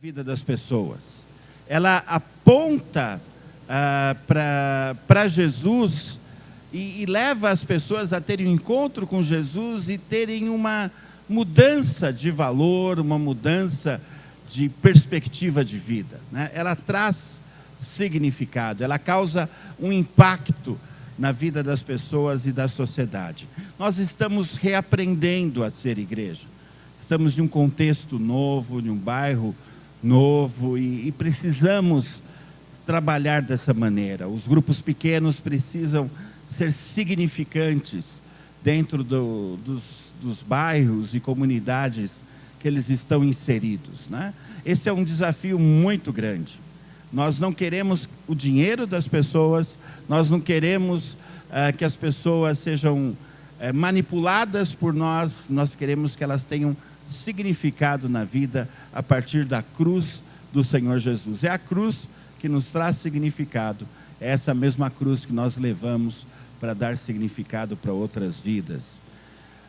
Vida das pessoas. Ela aponta para Jesus e leva as pessoas a terem um encontro com Jesus e terem uma mudança de valor, uma mudança de perspectiva de vida, né? Ela traz significado, ela causa um impacto na vida das pessoas e da sociedade. Nós estamos reaprendendo a ser igreja. Estamos em um contexto novo, em um bairro novo e precisamos trabalhar dessa maneira. Os grupos pequenos precisam ser significantes dentro dos bairros e comunidades que eles estão inseridos, né? Esse é um desafio muito grande. Nós não queremos o dinheiro das pessoas, nós não queremos que as pessoas sejam manipuladas por nós, nós queremos que elas tenham significado na vida a partir da cruz do Senhor Jesus. É a cruz que nos traz significado, é essa mesma cruz que nós levamos para dar significado para outras vidas.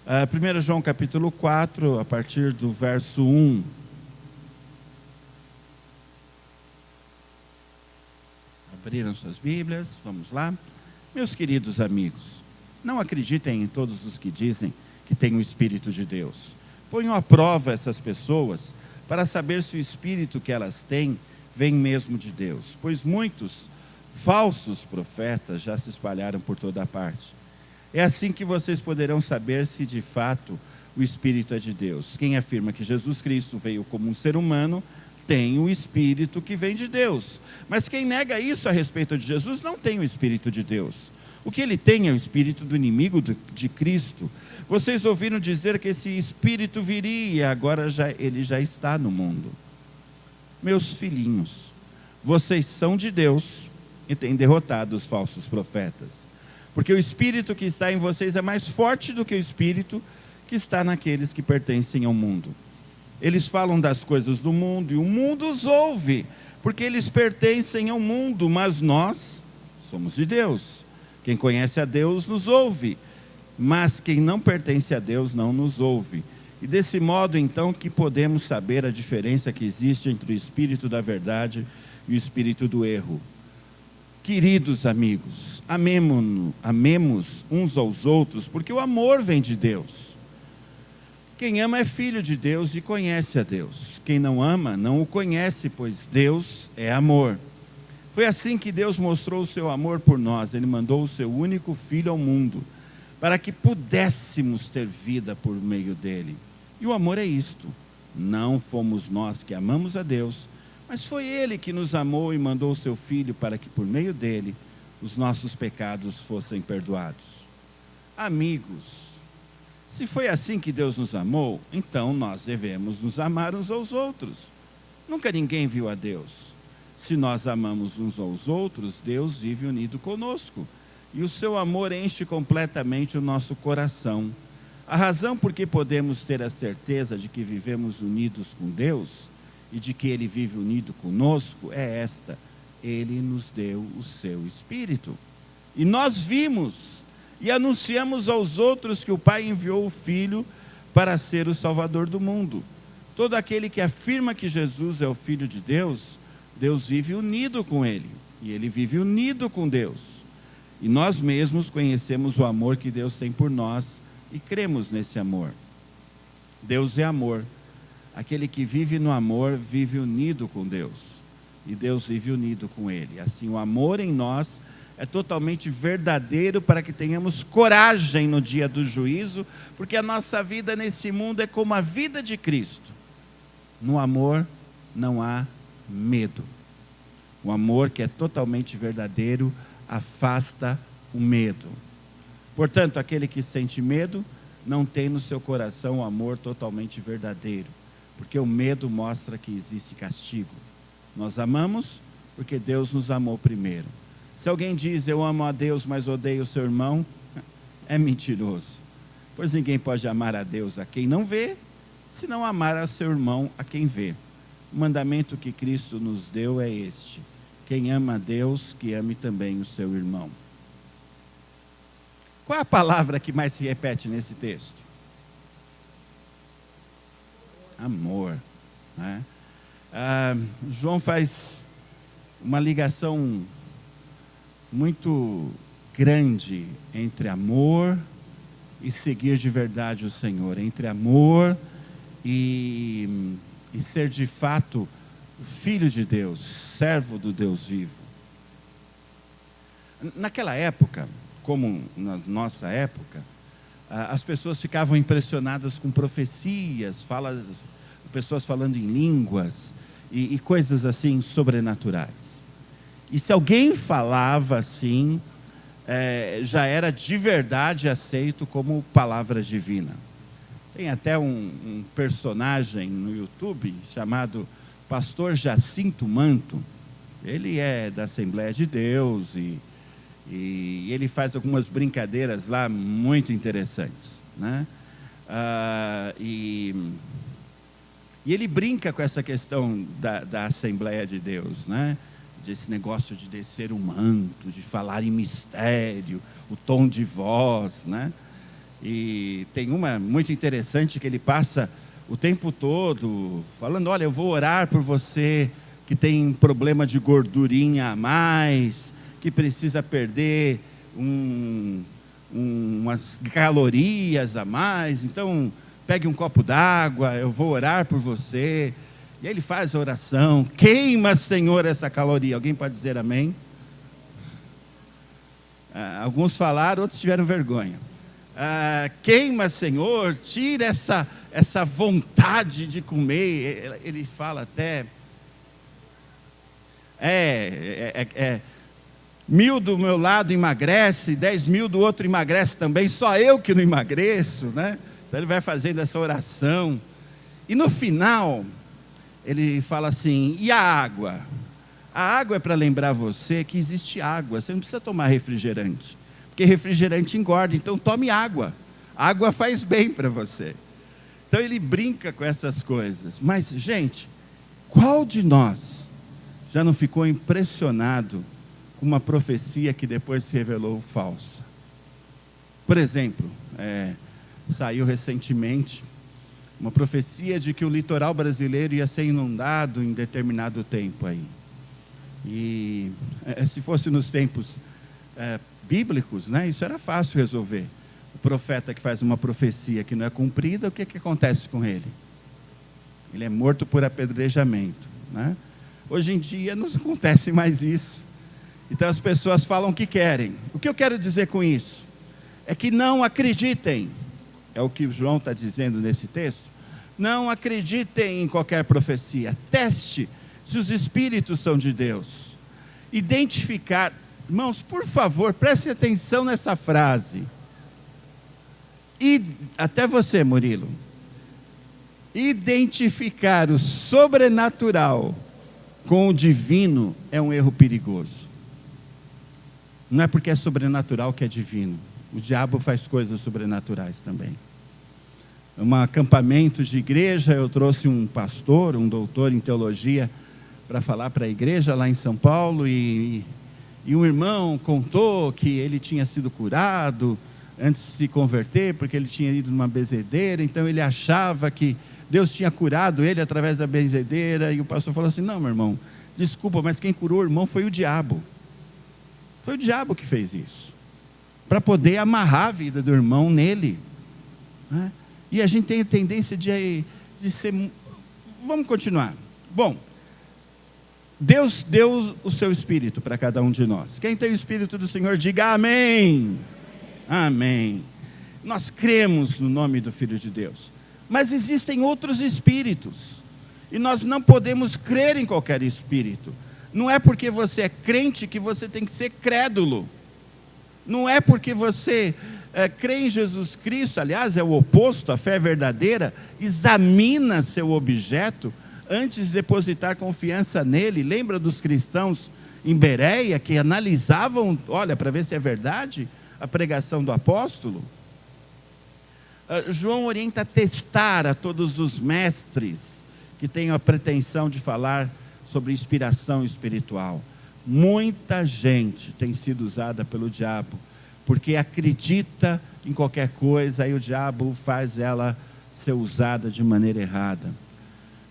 1 João capítulo 4, a partir do verso 1. Abriram suas Bíblias, vamos lá. Meus queridos amigos, não acreditem em todos os que dizem que têm o Espírito de Deus. Ponham à prova essas pessoas para saber se o Espírito que elas têm vem mesmo de Deus. Pois muitos falsos profetas já se espalharam por toda parte. É assim que vocês poderão saber se de fato o Espírito é de Deus. Quem afirma que Jesus Cristo veio como um ser humano tem o Espírito que vem de Deus. Mas quem nega isso a respeito de Jesus não tem o Espírito de Deus. O que ele tem é o espírito do inimigo de Cristo. Vocês ouviram dizer que esse espírito viria e agora ele já está no mundo. Meus filhinhos, vocês são de Deus e têm derrotado os falsos profetas. Porque o espírito que está em vocês é mais forte do que o espírito que está naqueles que pertencem ao mundo. Eles falam das coisas do mundo e o mundo os ouve, porque eles pertencem ao mundo, mas nós somos de Deus. Quem conhece a Deus nos ouve, mas quem não pertence a Deus não nos ouve. E desse modo, então, que podemos saber a diferença que existe entre o espírito da verdade e o espírito do erro. Queridos amigos, amemos uns aos outros, porque o amor vem de Deus. Quem ama é filho de Deus e conhece a Deus. Quem não ama, não o conhece, pois Deus é amor. Foi assim que Deus mostrou o seu amor por nós. Ele mandou o seu único Filho ao mundo, para que pudéssemos ter vida por meio dele. E o amor é isto: não fomos nós que amamos a Deus, mas foi Ele que nos amou e mandou o seu Filho para que por meio dele os nossos pecados fossem perdoados. Amigos, se foi assim que Deus nos amou, então nós devemos nos amar uns aos outros. Nunca ninguém viu a Deus. Se nós amamos uns aos outros, Deus vive unido conosco. E o seu amor enche completamente o nosso coração. A razão por que podemos ter a certeza de que vivemos unidos com Deus e de que Ele vive unido conosco é esta: Ele nos deu o seu Espírito. E nós vimos e anunciamos aos outros que o Pai enviou o Filho para ser o Salvador do mundo. Todo aquele que afirma que Jesus é o Filho de Deus, Deus vive unido com Ele, e Ele vive unido com Deus. E nós mesmos conhecemos o amor que Deus tem por nós e cremos nesse amor. Deus é amor. Aquele que vive no amor vive unido com Deus, e Deus vive unido com Ele. Assim, o amor em nós é totalmente verdadeiro para que tenhamos coragem no dia do juízo, porque a nossa vida nesse mundo é como a vida de Cristo. No amor não há medo. O amor que é totalmente verdadeiro afasta o medo. Portanto, aquele que sente medo não tem no seu coração o amor totalmente verdadeiro, porque o medo mostra que existe castigo. Nós amamos porque Deus nos amou primeiro. Se alguém diz eu amo a Deus, mas odeio o seu irmão, é mentiroso. Pois ninguém pode amar a Deus a quem não vê, se não amar a seu irmão a quem vê. O mandamento que Cristo nos deu é este: quem ama a Deus, que ame também o seu irmão. Qual é a palavra que mais se repete nesse texto? Amor, né? João faz uma ligação muito grande entre amor e seguir de verdade o Senhor, entre amor e ser de fato filho de Deus, servo do Deus vivo. Naquela época, como na nossa época, as pessoas ficavam impressionadas com profecias, pessoas falando em línguas e coisas assim sobrenaturais. E se alguém falava assim, já era de verdade aceito como palavra divina. Tem até um personagem no YouTube chamado Pastor Jacinto Manto. Ele é da Assembleia de Deus e ele faz algumas brincadeiras lá muito interessantes, né? E ele brinca com essa questão da Assembleia de Deus, né? Desse negócio de descer o manto, de falar em mistério, o tom de voz, né? E tem uma muito interessante que ele passa o tempo todo falando: olha, eu vou orar por você que tem problema de gordurinha a mais, que precisa perder umas calorias a mais, então pegue um copo d'água, eu vou orar por você. E aí ele faz a oração: queima, Senhor, essa caloria. Alguém pode dizer amém? Alguns falaram, outros tiveram vergonha. Queima, Senhor, tira essa vontade de comer. Ele fala até 1.000 do meu lado emagrece, 10.000 do outro emagrece também, só eu que não emagreço, né? Então ele vai fazendo essa oração. E no final ele fala assim: e a água? A água é para lembrar você que existe água. Você não precisa tomar refrigerante, porque refrigerante engorda, então tome água. Água faz bem para você. Então ele brinca com essas coisas. Mas, gente, qual de nós já não ficou impressionado com uma profecia que depois se revelou falsa? Por exemplo, saiu recentemente uma profecia de que o litoral brasileiro ia ser inundado em determinado tempo aí. E se fosse nos tempos bíblicos, né, isso era fácil resolver. O profeta que faz uma profecia que não é cumprida, o que acontece com ele? Ele é morto por apedrejamento, né? Hoje em dia não acontece mais isso. Então as pessoas falam o que querem. O que eu quero dizer com isso? É que não acreditem. É o que João está dizendo nesse texto. Não acreditem em qualquer profecia. Teste se os espíritos são de Deus. Identificar. Irmãos, por favor, prestem atenção nessa frase. E até você, Murilo. Identificar o sobrenatural com o divino é um erro perigoso. Não é porque é sobrenatural que é divino. O diabo faz coisas sobrenaturais também. Um acampamento de igreja, eu trouxe um pastor, um doutor em teologia, para falar para a igreja lá em São Paulo, e um irmão contou que ele tinha sido curado antes de se converter, porque ele tinha ido numa benzedeira, então ele achava que Deus tinha curado ele através da benzedeira, e o pastor falou assim: não, meu irmão, desculpa, mas quem curou o irmão foi o diabo. Foi o diabo que fez isso, para poder amarrar a vida do irmão nele, né? E a gente tem a tendência de ser... Vamos continuar. Bom, Deus deu o seu Espírito para cada um de nós. Quem tem o Espírito do Senhor, diga amém. Amém. Nós cremos no nome do Filho de Deus. Mas existem outros espíritos. E nós não podemos crer em qualquer espírito. Não é porque você é crente que você tem que ser crédulo. Não é porque você crê em Jesus Cristo, aliás, é o oposto. A fé verdadeira examina seu objeto antes de depositar confiança nele. Lembra dos cristãos em Bereia que analisavam, olha, para ver se é verdade a pregação do apóstolo? João orienta a testar a todos os mestres que tenham a pretensão de falar sobre inspiração espiritual. Muita gente tem sido usada pelo diabo, porque acredita em qualquer coisa, aí o diabo faz ela ser usada de maneira errada.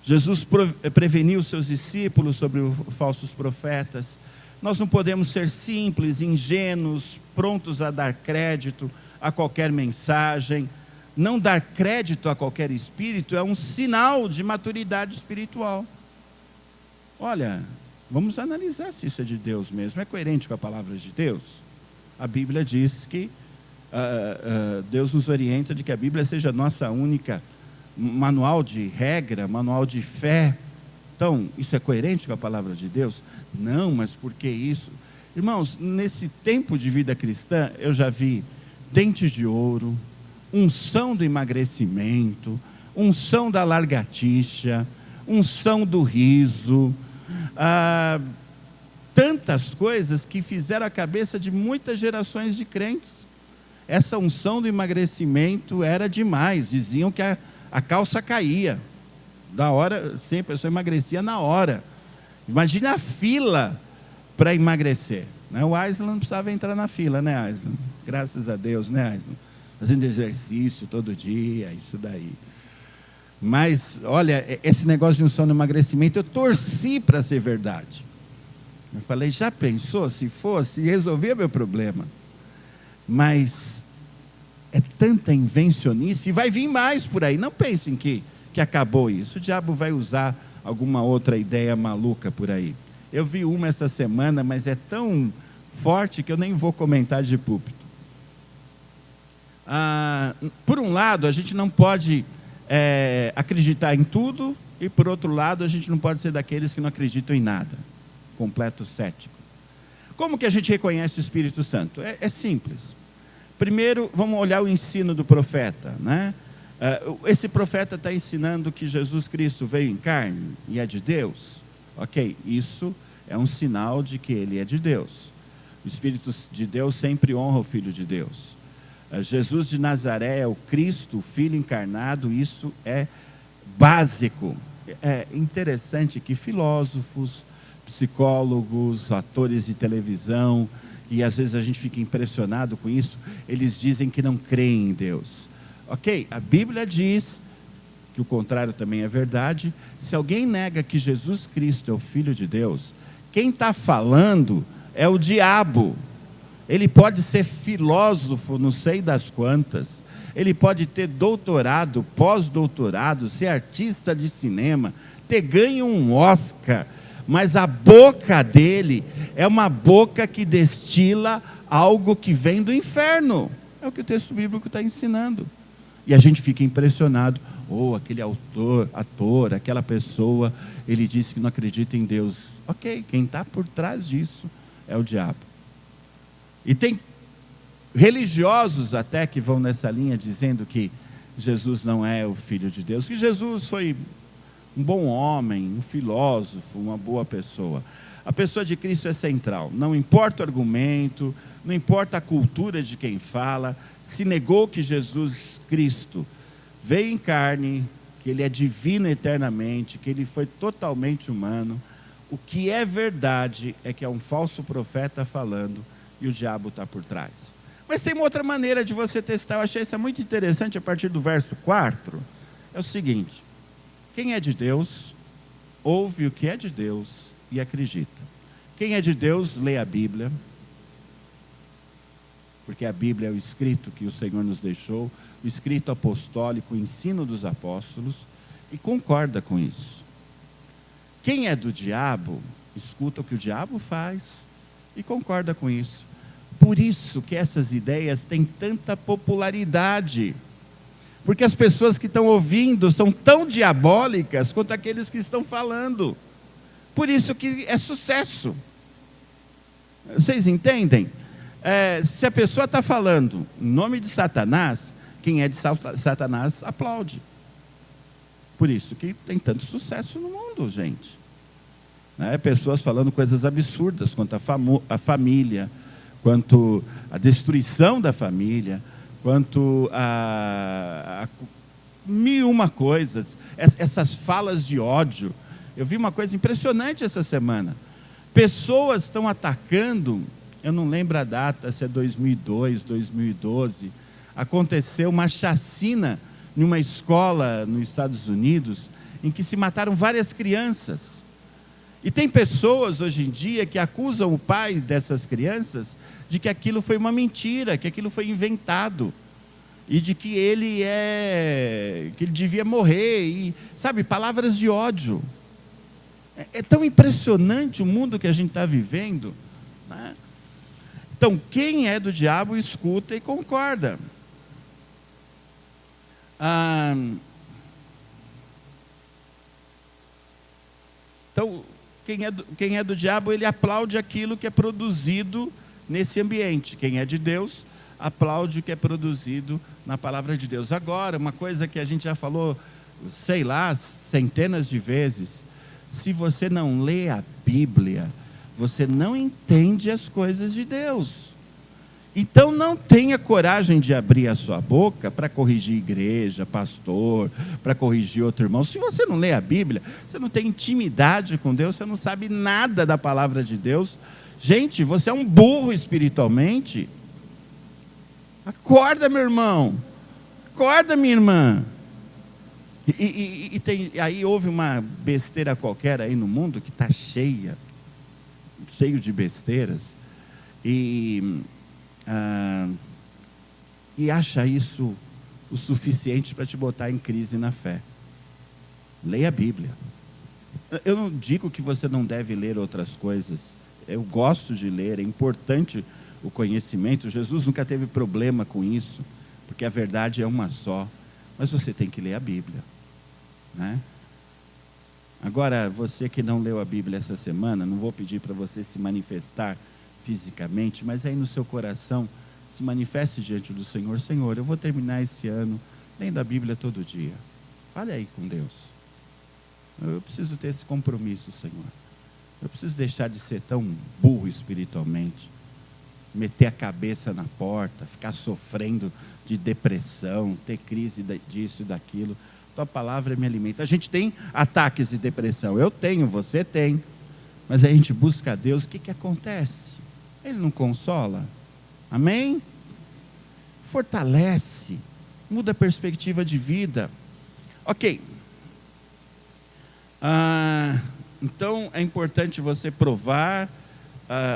Jesus preveniu seus discípulos sobre os falsos profetas. Nós não podemos ser simples, ingênuos, prontos a dar crédito a qualquer mensagem. Não dar crédito a qualquer espírito é um sinal de maturidade espiritual. Olha, vamos analisar se isso é de Deus mesmo. É coerente com a palavra de Deus? A Bíblia diz que Deus nos orienta de que a Bíblia seja nossa única manual de regra, manual de fé. Então, isso é coerente com a palavra de Deus? Não, mas por que isso? Irmãos, nesse tempo de vida cristã, eu já vi dentes de ouro, unção do emagrecimento, unção da largatixa, unção do riso, tantas coisas que fizeram a cabeça de muitas gerações de crentes. Essa unção do emagrecimento era demais, diziam que a calça caía, da hora, sim, a pessoa emagrecia na hora. Imagina a fila para emagrecer, né? O Aislan não precisava entrar na fila, né, Aislan? Graças a Deus, né, Aislan? Fazendo exercício todo dia, isso daí. Mas, olha, esse negócio de unção do emagrecimento, eu torci para ser verdade. Eu falei, já pensou se fosse, resolvia meu problema. Mas é tanta invencionice, e vai vir mais por aí. Não pensem que acabou isso. O diabo vai usar alguma outra ideia maluca por aí. Eu vi uma essa semana, mas é tão forte que eu nem vou comentar de púlpito. Por um lado, a gente não pode acreditar em tudo, e por outro lado, a gente não pode ser daqueles que não acreditam em nada. Completo cético. Como que a gente reconhece o Espírito Santo? É simples. Primeiro, vamos olhar o ensino do profeta, né? Esse profeta está ensinando que Jesus Cristo veio em carne e é de Deus. Ok, isso é um sinal de que ele é de Deus. O Espírito de Deus sempre honra o Filho de Deus. Jesus de Nazaré é o Cristo, o Filho encarnado, isso é básico. É interessante que filósofos, psicólogos, atores de televisão, e às vezes a gente fica impressionado com isso, eles dizem que não creem em Deus. Ok, a Bíblia diz que o contrário também é verdade. Se alguém nega que Jesus Cristo é o Filho de Deus, quem está falando é o diabo. Ele pode ser filósofo, não sei das quantas, ele pode ter doutorado, pós-doutorado, ser artista de cinema, ter ganho um Oscar, mas a boca dele é uma boca que destila algo que vem do inferno. É o que o texto bíblico está ensinando. E a gente fica impressionado. Aquele ator, aquela pessoa, ele disse que não acredita em Deus. Ok, quem está por trás disso é o diabo. E tem religiosos até que vão nessa linha dizendo que Jesus não é o Filho de Deus, que Jesus foi um bom homem, um filósofo, uma boa pessoa. A pessoa de Cristo é central. Não importa o argumento, não importa a cultura de quem fala, se negou que Jesus Cristo veio em carne, que ele é divino eternamente, que ele foi totalmente humano. O que é verdade é que é um falso profeta falando e o diabo está por trás. Mas tem uma outra maneira de você testar, eu achei isso muito interessante a partir do verso 4, é o seguinte: quem é de Deus, ouve o que é de Deus e acredita. Quem é de Deus, lê a Bíblia, porque a Bíblia é o escrito que o Senhor nos deixou, o escrito apostólico, o ensino dos apóstolos, e concorda com isso. Quem é do diabo, escuta o que o diabo faz e concorda com isso. Por isso que essas ideias têm tanta popularidade, porque as pessoas que estão ouvindo são tão diabólicas quanto aqueles que estão falando. Por isso que é sucesso. Vocês entendem? Se a pessoa está falando em nome de Satanás, quem é de Satanás aplaude. Por isso que tem tanto sucesso no mundo, gente. Pessoas falando coisas absurdas quanto a família, quanto a destruição da família, quanto a mil e uma coisas, essas falas de ódio. Eu vi uma coisa impressionante essa semana. Pessoas estão atacando, eu não lembro a data, se é 2002, 2012, aconteceu uma chacina em uma escola nos Estados Unidos, em que se mataram várias crianças. E tem pessoas hoje em dia que acusam o pai dessas crianças de que aquilo foi uma mentira, que aquilo foi inventado. E de que ele devia morrer. E, sabe, palavras de ódio. É tão impressionante o mundo que a gente está vivendo, né? Então, quem é do diabo, escuta e concorda. Então, quem é do diabo, ele aplaude aquilo que é produzido nesse ambiente. Quem é de Deus, aplaude o que é produzido na palavra de Deus. Agora, uma coisa que a gente já falou, sei lá, centenas de vezes: se você não lê a Bíblia, você não entende as coisas de Deus. Então não tenha coragem de abrir a sua boca para corrigir igreja, pastor, para corrigir outro irmão. Se você não lê a Bíblia, você não tem intimidade com Deus, você não sabe nada da palavra de Deus. Gente, você é um burro espiritualmente. Acorda, meu irmão. Acorda, minha irmã. Aí houve uma besteira qualquer aí no mundo que está cheio de besteiras. E acha isso o suficiente para te botar em crise na fé. Leia a Bíblia. Eu não digo que você não deve ler outras coisas. Eu gosto de ler, é importante o conhecimento. Jesus nunca teve problema com isso, porque a verdade é uma só. Mas você tem que ler a Bíblia, né? Agora, você que não leu a Bíblia essa semana, não vou pedir para você se manifestar fisicamente, mas aí no seu coração, se manifeste diante do Senhor. Senhor, eu vou terminar esse ano lendo a Bíblia todo dia. Fale aí com Deus. Eu preciso ter esse compromisso, Senhor. Eu preciso deixar de ser tão burro espiritualmente, meter a cabeça na porta, ficar sofrendo de depressão, ter crise disso e daquilo. Tua palavra me alimenta. A gente tem ataques de depressão. Eu tenho, você tem. Mas aí a gente busca a Deus, o que acontece? Ele não consola? Amém? Fortalece, muda a perspectiva de vida. Ok. Então é importante você provar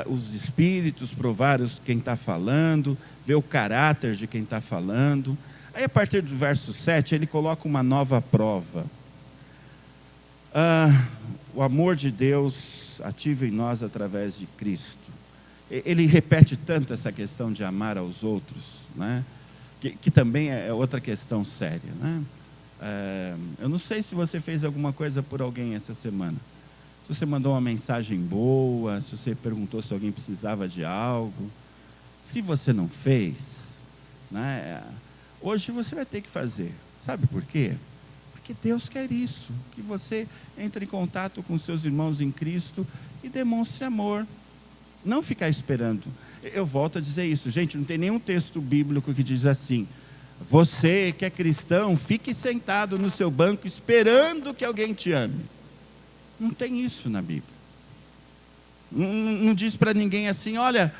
os espíritos, provar quem está falando, ver o caráter de quem está falando. Aí a partir do verso 7, ele coloca uma nova prova. O amor de Deus ativa em nós através de Cristo. Ele repete tanto essa questão de amar aos outros, né? Que também é outra questão séria, né? Eu não sei se você fez alguma coisa por alguém essa semana. Se você mandou uma mensagem boa, se você perguntou se alguém precisava de algo. Se você não fez, né, hoje você vai ter que fazer. Sabe por quê? Porque Deus quer isso, que você entre em contato com seus irmãos em Cristo e demonstre amor. Não ficar esperando. Eu volto a dizer isso, gente, não tem nenhum texto bíblico que diz assim: você que é cristão, fique sentado no seu banco esperando que alguém te ame. Não tem isso na Bíblia. Não diz para ninguém assim: olha,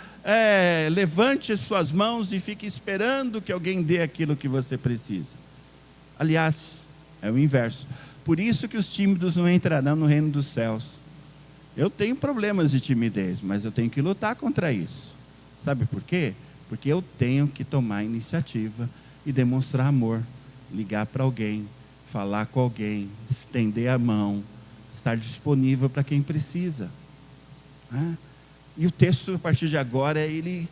levante suas mãos e fique esperando que alguém dê aquilo que você precisa. Aliás, é o inverso. Por isso que os tímidos não entrarão no reino dos céus. Eu tenho problemas de timidez, mas eu tenho que lutar contra isso. Sabe por quê? Porque eu tenho que tomar a iniciativa e demonstrar amor. Ligar para alguém, falar com alguém, estender a mão, estar disponível para quem precisa. E o texto, a partir de agora, ele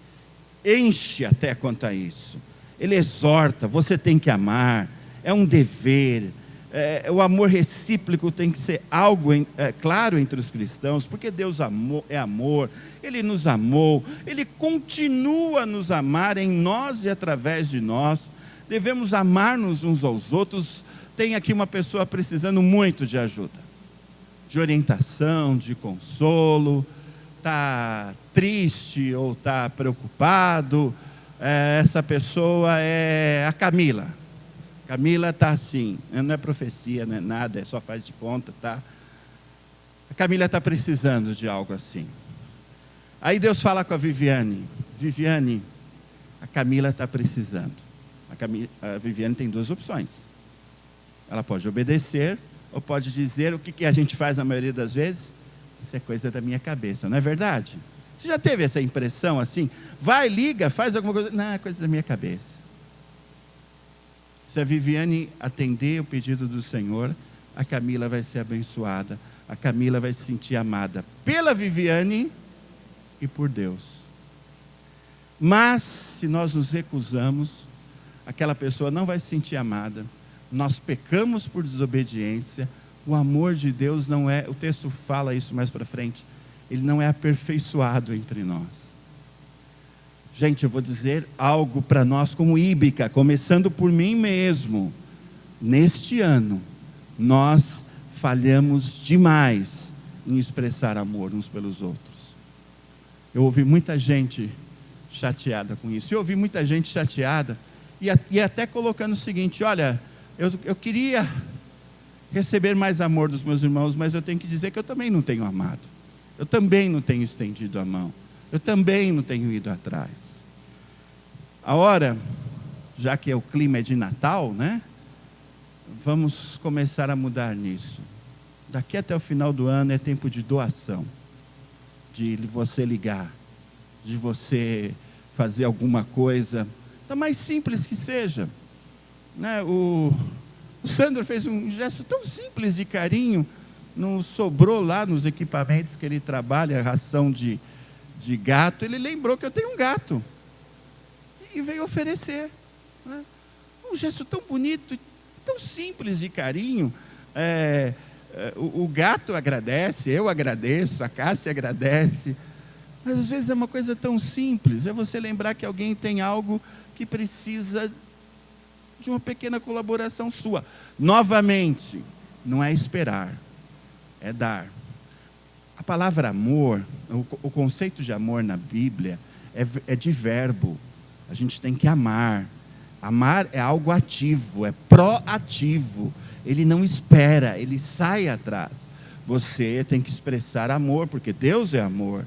enche até quanto a isso. Ele exorta: você tem que amar, é um dever. O amor recíproco tem que ser algo claro entre os cristãos, porque Deus é amor, Ele nos amou, Ele continua a nos amar em nós e através de nós. Devemos amar-nos uns aos outros. Tem aqui uma pessoa precisando muito de ajuda, de orientação, de consolo, está triste ou está preocupado. Essa pessoa é a Camila. Camila está assim, não é profecia, não é nada, só faz de conta, tá? A Camila está precisando de algo assim. Aí Deus fala com a Viviane: Viviane, a Camila está precisando. A Viviane tem duas opções. Ela pode obedecer ou pode dizer o que a gente faz na maioria das vezes? Isso é coisa da minha cabeça, não é verdade? Você já teve essa impressão assim? Vai, liga, faz alguma coisa. Não, é coisa da minha cabeça. Se a Viviane atender o pedido do Senhor, a Camila vai ser abençoada. A Camila vai se sentir amada pela Viviane e por Deus. Mas, se nós nos recusamos, aquela pessoa não vai se sentir amada. Nós pecamos por desobediência. O amor de Deus não é, o texto fala isso mais para frente, ele não é aperfeiçoado entre nós. Gente, eu vou dizer algo para nós como Íbica, começando por mim mesmo. Neste ano, nós falhamos demais em expressar amor uns pelos outros. Eu ouvi muita gente chateada com isso. Eu ouvi muita gente chateada e até colocando o seguinte: olha, eu queria receber mais amor dos meus irmãos, mas eu tenho que dizer que eu também não tenho amado. Eu também não tenho estendido a mão. Eu também não tenho ido atrás. A hora, já que o clima é de Natal, né? Vamos começar a mudar nisso. Daqui até o final do ano é tempo de doação. De você ligar, de você fazer alguma coisa, da mais simples que seja. Né? O Sandro fez um gesto tão simples de carinho, não sobrou lá nos equipamentos que ele trabalha, a ração de gato, ele lembrou que eu tenho um gato, e veio oferecer. Né? Um gesto tão bonito, tão simples de carinho. O gato agradece, eu agradeço, a Cássia agradece, mas às vezes é uma coisa tão simples, é você lembrar que alguém tem algo que precisa de uma pequena colaboração sua. Novamente, não é esperar, é dar. A palavra amor, o conceito de amor na Bíblia é de verbo. A gente tem que amar. Amar é algo ativo, é proativo. Ele não espera, ele sai atrás. Você tem que expressar amor, porque Deus é amor.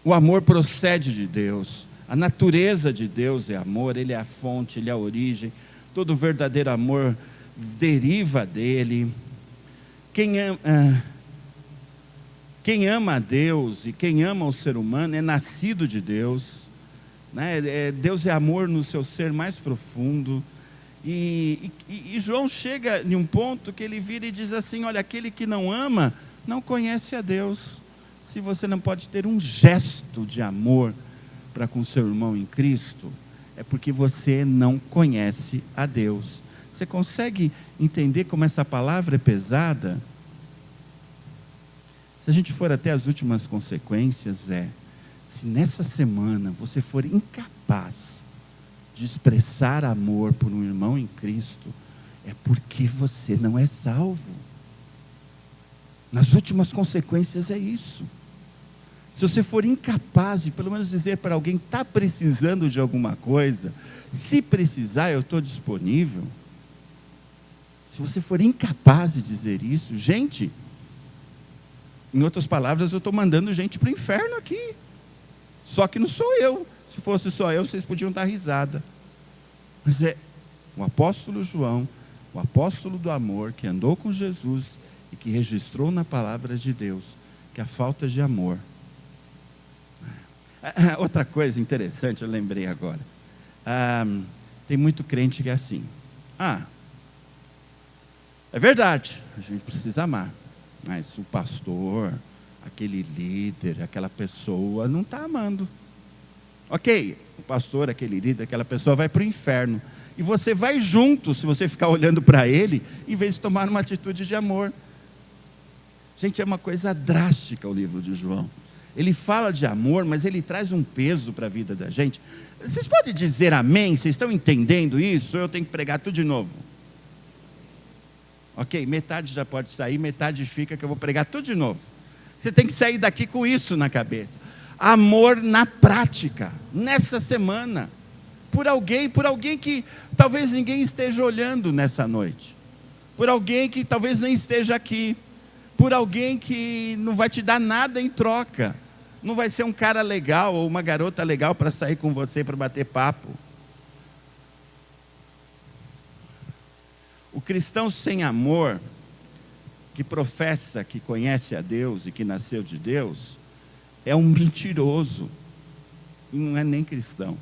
O amor procede de Deus. A natureza de Deus é amor, ele é a fonte, ele é a origem. Todo verdadeiro amor deriva dele. Quem ama a Deus e quem ama o ser humano é nascido de Deus. Né? Deus é amor no seu ser mais profundo. E João chega em um ponto que ele vira e diz assim: olha, aquele que não ama não conhece a Deus. Se você não pode ter um gesto de amor para com seu irmão em Cristo, é porque você não conhece a Deus. Você consegue entender como essa palavra é pesada? Se a gente for até as últimas consequências, se nessa semana você for incapaz de expressar amor por um irmão em Cristo, é porque você não é salvo. Nas últimas consequências é isso. Se você for incapaz de pelo menos dizer para alguém que está precisando de alguma coisa, se precisar eu estou disponível. Se você for incapaz de dizer isso, gente, em outras palavras, eu estou mandando gente para o inferno aqui. Só que não sou eu. Se fosse só eu, vocês podiam dar risada. Mas é o apóstolo João, o apóstolo do amor, que andou com Jesus e que registrou na palavra de Deus que a falta de amor. Outra coisa interessante, eu lembrei agora. Tem muito crente que é assim: é verdade, a gente precisa amar, mas o pastor, aquele líder, aquela pessoa não está amando. Ok, o pastor, aquele líder, aquela pessoa vai para o inferno. E você vai junto, se você ficar olhando para ele, em vez de tomar uma atitude de amor. Gente, é uma coisa drástica o livro de João. Ele fala de amor, mas ele traz um peso para a vida da gente. Vocês podem dizer amém? Vocês estão entendendo isso? Ou eu tenho que pregar tudo de novo? Ok, metade já pode sair, metade fica, que eu vou pregar tudo de novo. Você tem que sair daqui com isso na cabeça. Amor na prática, nessa semana. Por alguém que talvez ninguém esteja olhando nessa noite. Por alguém que talvez nem esteja aqui. Por alguém que não vai te dar nada em troca. Não vai ser um cara legal ou uma garota legal para sair com você, para bater papo. cristão sem amor, que professa que conhece a Deus e que nasceu de Deus, é um mentiroso, e não é nem cristão.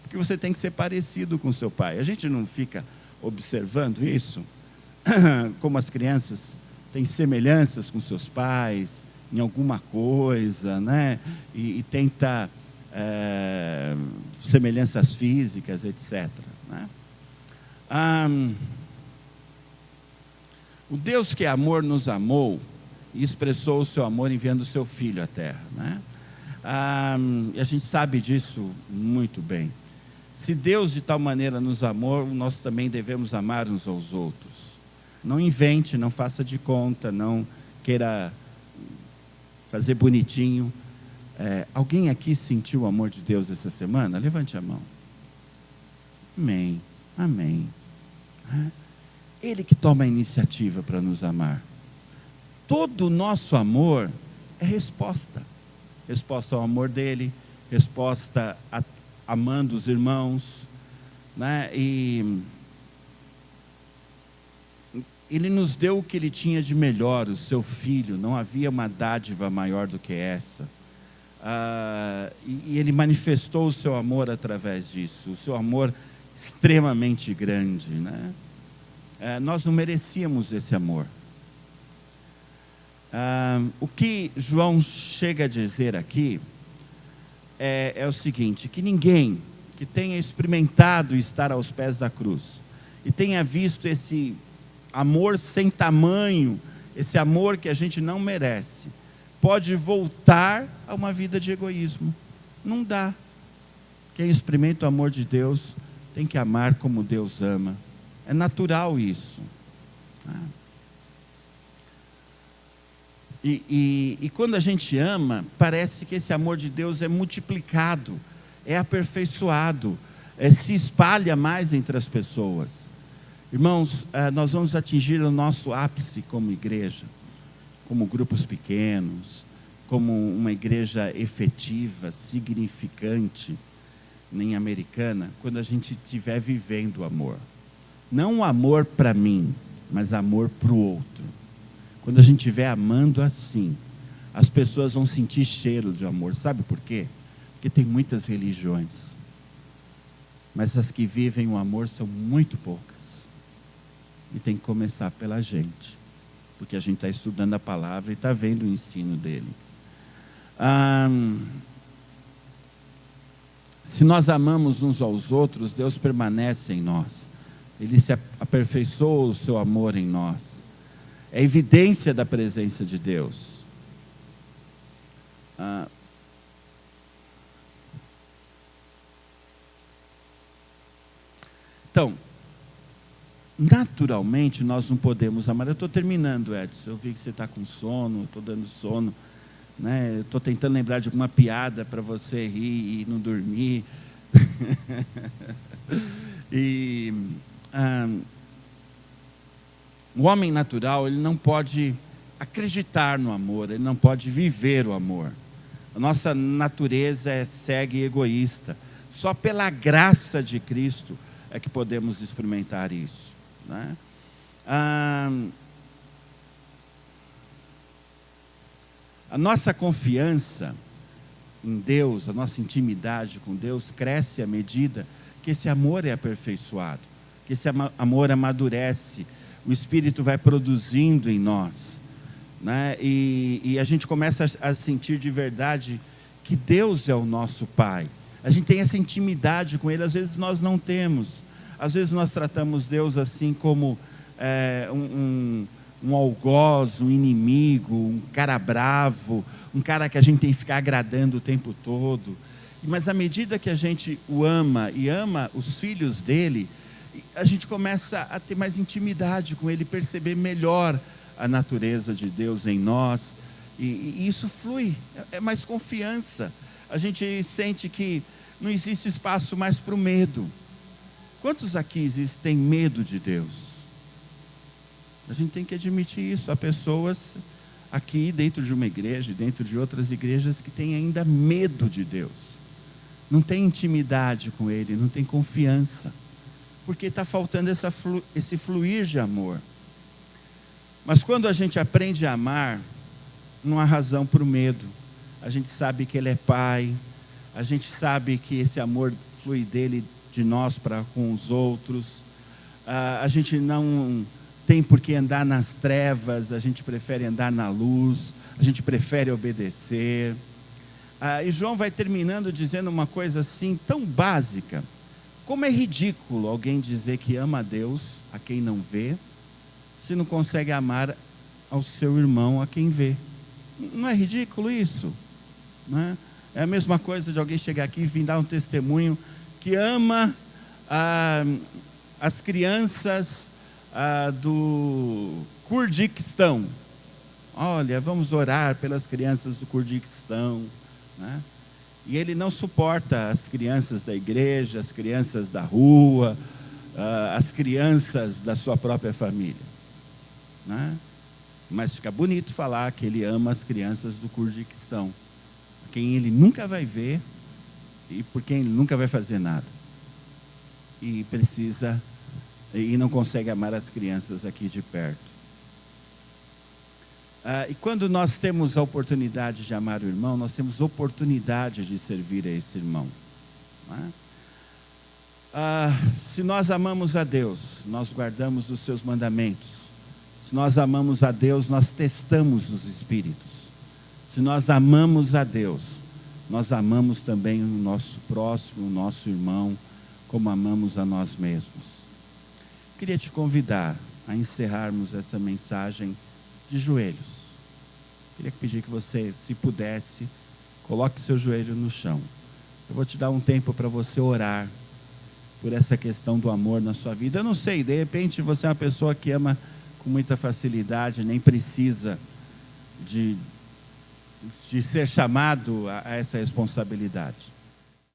Porque você tem que ser parecido com seu pai. A gente não fica observando isso? Como as crianças têm semelhanças com seus pais, em alguma coisa, né? E tenta semelhanças físicas, etc. Né? O Deus que é amor nos amou e expressou o seu amor enviando o seu Filho à Terra. Né? E a gente sabe disso muito bem. Se Deus de tal maneira nos amou, nós também devemos amar uns aos outros. Não invente, não faça de conta, não queira fazer bonitinho. Alguém aqui sentiu o amor de Deus essa semana? Levante a mão. Amém, amém. Ele que toma a iniciativa para nos amar. Todo o nosso amor é resposta. Resposta ao amor dele, resposta amando os irmãos, né? E ele nos deu o que ele tinha de melhor, o seu Filho. Não havia uma dádiva maior do que essa. E ele manifestou o seu amor através disso, o seu amor extremamente grande, né? Nós não merecíamos esse amor. O que João chega a dizer aqui é o seguinte, que ninguém que tenha experimentado estar aos pés da cruz e tenha visto esse amor sem tamanho, esse amor que a gente não merece, pode voltar a uma vida de egoísmo. Não dá. Quem experimenta o amor de Deus tem que amar como Deus ama. É natural isso. E quando a gente ama, parece que esse amor de Deus é multiplicado, é aperfeiçoado, se espalha mais entre as pessoas. Irmãos, nós vamos atingir o nosso ápice como igreja, como grupos pequenos, como uma igreja efetiva, significante, nem americana, quando a gente estiver vivendo o amor. Não o amor para mim, mas amor para o outro. Quando a gente estiver amando assim, as pessoas vão sentir cheiro de amor. Sabe por quê? Porque tem muitas religiões, mas as que vivem o amor são muito poucas. E tem que começar pela gente, porque a gente está estudando a palavra e está vendo o ensino dele. Se nós amamos uns aos outros, Deus permanece em nós. Ele se aperfeiçoa o seu amor em nós. É evidência da presença de Deus. Então, naturalmente nós não podemos amar. Eu estou terminando, Edson. Eu vi que você está com sono, estou dando sono. Né? Estou tentando lembrar de alguma piada para você rir e não dormir. O homem natural, ele não pode acreditar no amor, ele não pode viver o amor. A nossa natureza é cega e egoísta. Só pela graça de Cristo é que podemos experimentar isso. Né? A nossa confiança em Deus, a nossa intimidade com Deus cresce à medida que esse amor é aperfeiçoado, que esse amor amadurece, o Espírito vai produzindo em nós, né? E a gente começa a sentir de verdade que Deus é o nosso Pai. A gente tem essa intimidade com Ele, às vezes nós não temos. Às vezes nós tratamos Deus assim como um algoz, um inimigo, um cara bravo, um cara que a gente tem que ficar agradando o tempo todo. Mas à medida que a gente o ama e ama os filhos dele, a gente começa a ter mais intimidade com ele, perceber melhor a natureza de Deus em nós. E isso flui, é mais confiança. A gente sente que não existe espaço mais para o medo. Quantos aqui têm medo de Deus? A gente tem que admitir isso. Há pessoas aqui dentro de uma igreja, dentro de outras igrejas, que têm ainda medo de Deus. Não tem intimidade com Ele, não tem confiança. porque está faltando esse fluir de amor. Mas quando a gente aprende a amar, não há razão para o medo. A gente sabe que Ele é Pai, a gente sabe que esse amor flui dele, de nós para com os outros. A gente não tem por que andar nas trevas, a gente prefere andar na luz, a gente prefere obedecer. E João vai terminando dizendo uma coisa assim tão básica. Como é ridículo alguém dizer que ama a Deus, a quem não vê, se não consegue amar ao seu irmão, a quem vê. Não é ridículo isso? Não é? É a mesma coisa de alguém chegar aqui e vir dar um testemunho que ama as crianças do Kurdiquistão. Olha, vamos orar pelas crianças do Kurdiquistão, né? E ele não suporta as crianças da igreja, as crianças da rua, as crianças da sua própria família, né? Mas fica bonito falar que ele ama as crianças do Kurdiquistão, quem ele nunca vai ver e por quem ele nunca vai fazer nada. E não consegue amar as crianças aqui de perto. E quando nós temos a oportunidade de amar o irmão, nós temos oportunidade de servir a esse irmão, né? Se nós amamos a Deus, nós guardamos os seus mandamentos. Se nós amamos a Deus, nós testamos os espíritos. Se nós amamos a Deus, nós amamos também o nosso próximo, o nosso irmão, como amamos a nós mesmos. Queria te convidar a encerrarmos essa mensagem de joelhos. Queria pedir que você, se pudesse, coloque seu joelho no chão. Eu vou te dar um tempo para você orar por essa questão do amor na sua vida. Eu não sei, de repente você é uma pessoa que ama com muita facilidade, nem precisa de ser chamado a essa responsabilidade.